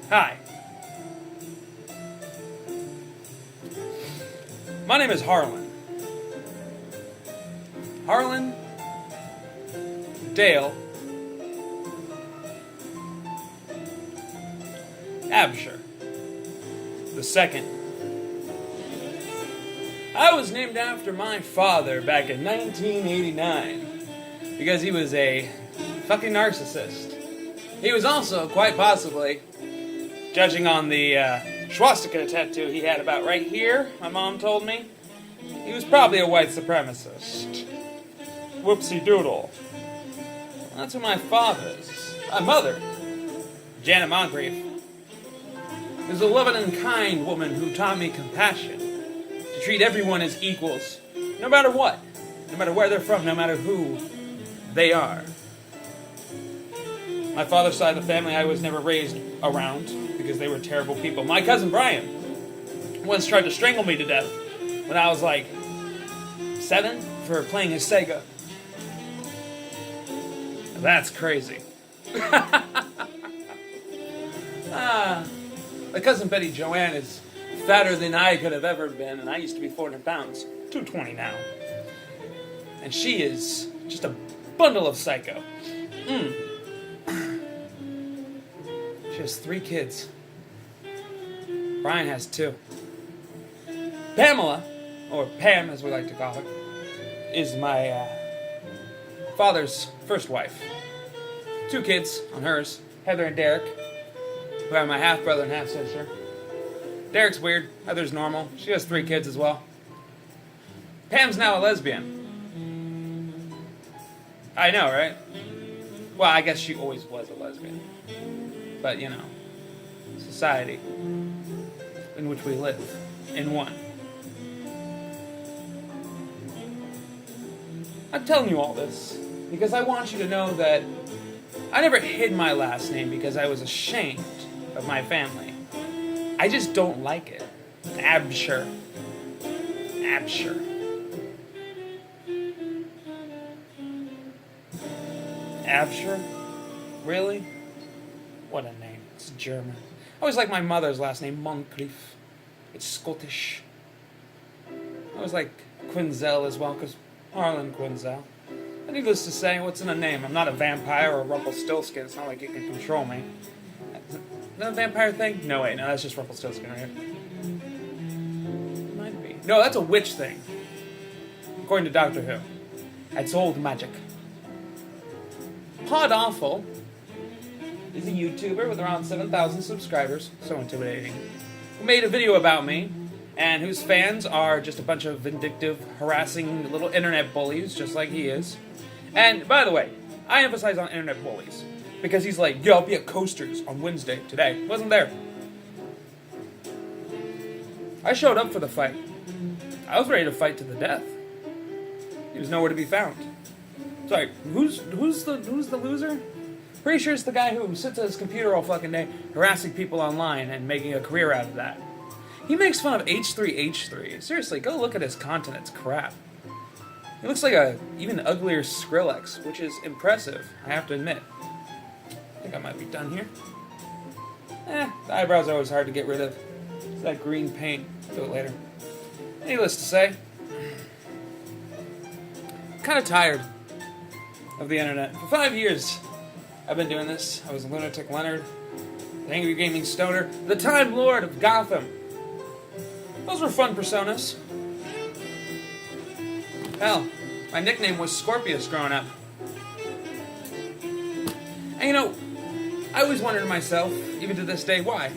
Hi. My name is Harlan. Harlan Dale Absher the second. I was named after my father back in 1989 because he was a fucking narcissist. He was also, quite possibly, judging on the swastika tattoo he had about right here, my mom told me, he was probably a white supremacist. Whoopsie doodle. That's who my father is. My mother, Janet Moncrief, is a loving and kind woman who taught me compassion, to treat everyone as equals, no matter what, no matter where they're from, no matter who they are. My father's side of the family I was never raised around because they were terrible people. My cousin Brian once tried to strangle me to death when I was like 7 for playing his Sega. That's crazy. My cousin Betty Joanne is fatter than I could have ever been, and I used to be 400 pounds, 220 now. And she is just a bundle of psycho. She has 3 kids. Brian has 2. Pamela, or Pam as we like to call her, is my father's first wife. 2 kids on hers, Heather and Derek, who are my half-brother and half-sister. Derek's weird, Heather's normal. She has 3 kids as well. Pam's now a lesbian. I know, right? Well, I guess she always was a lesbian. But, you know, society in which we live in one. I'm telling you all this because I want you to know that I never hid my last name because I was ashamed of my family. I just don't like it. Absher. Absher. Absher? Really? What a name. It's German. I always like my mother's last name, Moncrief. It's Scottish. I always like Quinzel as well, because Harlan Quinzel. And needless to say, what's in a name? I'm not a vampire or a Rumpelstiltskin. It's not like you can control me. Is that a vampire thing? No, wait, no, that's just Rumpelstiltskin right here. Might be. No, that's a witch thing. According to Doctor Who. That's old magic. Pod Awful is a YouTuber with around 7,000 subscribers, so intimidating, who made a video about me, and whose fans are just a bunch of vindictive, harassing little internet bullies, just like he is. And, by the way, I emphasize on internet bullies, because he's like, yeah, I'll be at Coasters on Wednesday today. Wasn't there. I showed up for the fight. I was ready to fight to the death. He was nowhere to be found. Sorry, who's the loser? Pretty sure it's the guy who sits at his computer all fucking day, harassing people online and making a career out of that. He makes fun of H3H3. Seriously, go look at his content. It's crap. He looks like a even uglier Skrillex, which is impressive, I have to admit. I think I might be done here. The eyebrows are always hard to get rid of. It's that green paint. Do it later. Needless to say, I'm kind of tired of the internet. For 5 years, I've been doing this. I was Lunatic Leonard, the Angry Gaming Stoner, the Time Lord of Gotham. Those were fun personas. Hell, my nickname was Scorpius growing up. And you know, I always wondered to myself, even to this day, why?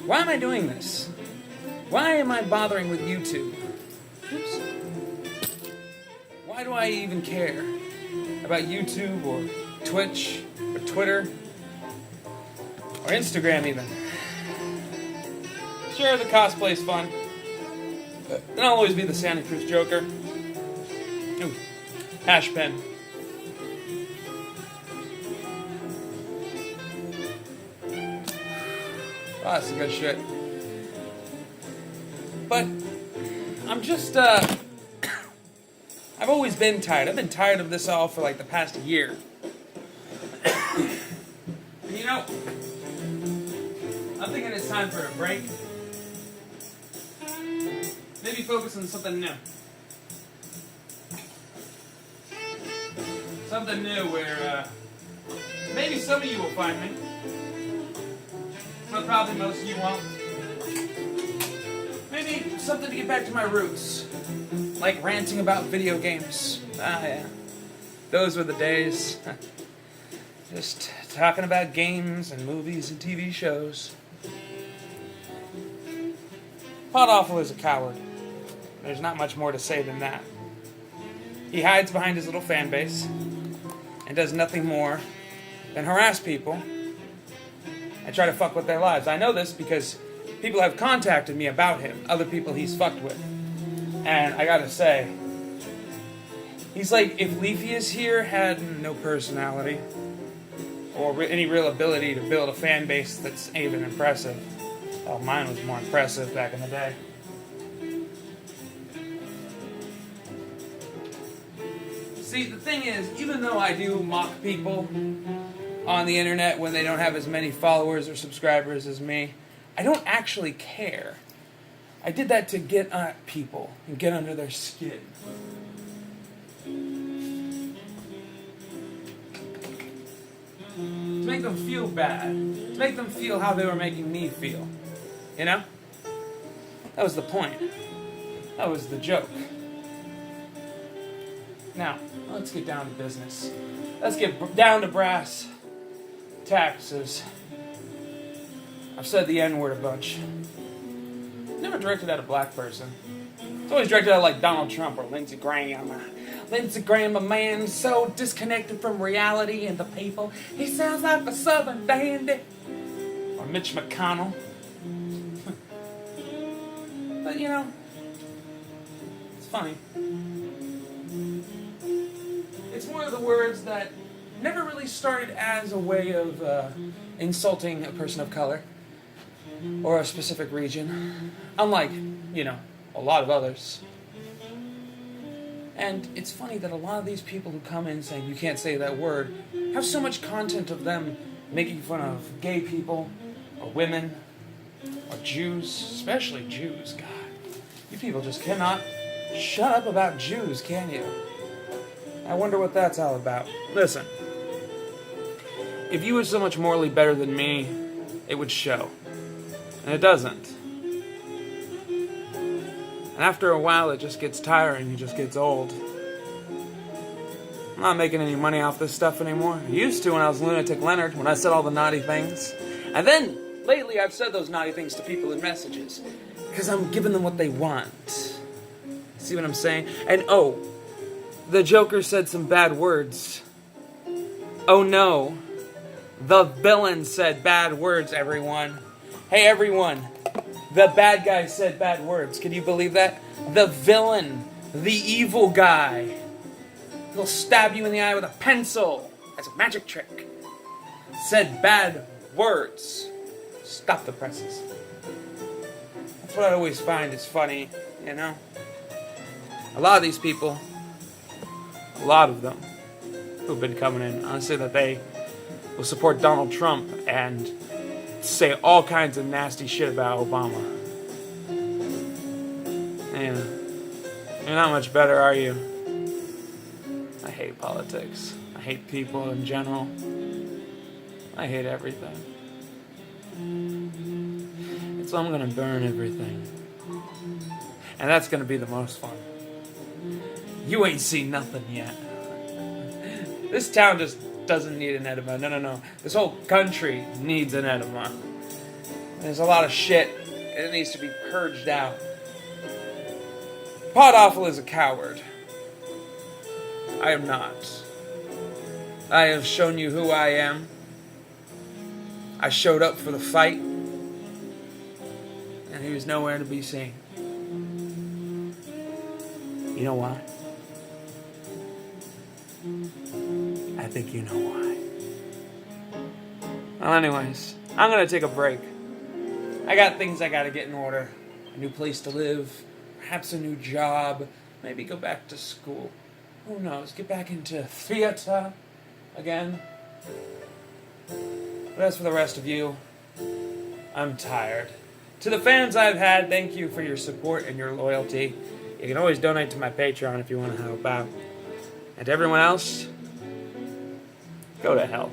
Why am I doing this? Why am I bothering with YouTube? Oops. Why do I even care about YouTube or Twitch or Twitter or Instagram even? Sure, the cosplay's fun. Then I'll always be the Santa Cruz Joker. Ooh, hash pen. Oh, that's some good shit. But I'm just, I've always been tired. I've been tired of this all for like the past year. You know, I'm thinking it's time for a break. Maybe focus on something new. Something new where maybe some of you will find me, but probably most of you won't. Maybe something to get back to my roots, like ranting about video games. Ah, yeah. Those were the days. Just talking about games and movies and TV shows. Pod Awful is a coward. There's not much more to say than that. He hides behind his little fan base and does nothing more than harass people and try to fuck with their lives. I know this because people have contacted me about him, other people he's fucked with. And I gotta say, he's like if Leafius here had no personality or any real ability to build a fan base that's even impressive. Well, mine was more impressive back in the day. See, the thing is, even though I do mock people on the internet when they don't have as many followers or subscribers as me, I don't actually care. I did that to get at people and get under their skin. To make them feel bad. To make them feel how they were making me feel. You know? That was the point. That was the joke. Now, let's get down to business. Let's get down to brass taxes. I've said the N-word a bunch. Never directed at a black person. It's always directed at like Donald Trump or Lindsey Graham. Lindsey Graham, a man so disconnected from reality and the people. He sounds like a southern dandy. Or Mitch McConnell. But, you know, it's funny. It's one of the words that never really started as a way of insulting a person of color or a specific region, unlike, you know, a lot of others. And it's funny that a lot of these people who come in saying you can't say that word have so much content of them making fun of gay people or women or Jews, especially Jews. God, you people just cannot shut up about Jews, can you? I wonder what that's all about. Listen, if you were so much morally better than me, it would show. And it doesn't. And after a while, it just gets tiring, it just gets old. I'm not making any money off this stuff anymore. I used to when I was Lunatic Leonard, when I said all the naughty things. And then, lately, I've said those naughty things to people in messages. Because I'm giving them what they want. See what I'm saying? And oh, the Joker said some bad words. Oh no. The villain said bad words, everyone. Hey everyone. The bad guy said bad words. Can you believe that? The villain. The evil guy. He'll stab you in the eye with a pencil. That's a magic trick. Said bad words. Stop the presses. That's what I always find is funny, you know? A lot of these people, a lot of them who've been coming in, honestly, that they will support Donald Trump and say all kinds of nasty shit about Obama. Yeah. You're not much better, are you? I hate politics. I hate people in general. I hate everything. And so I'm gonna burn everything. And that's gonna be the most fun. You ain't seen nothing yet. This town just doesn't need an enema. No. This whole country needs an enema. There's a lot of shit that needs to be purged out. Pod Awful is a coward. I am not. I have shown you who I am. I showed up for the fight, and he was nowhere to be seen. You know why? I think you know why. Well, anyways, I'm gonna take a break. I got things I gotta get in order. A new place to live, perhaps a new job, maybe go back to school. Who knows? Get back into theater again. But as for the rest of you, I'm tired. To the fans I've had, thank you for your support and your loyalty. You can always donate to my Patreon if you want to help out. And to everyone else, go to hell.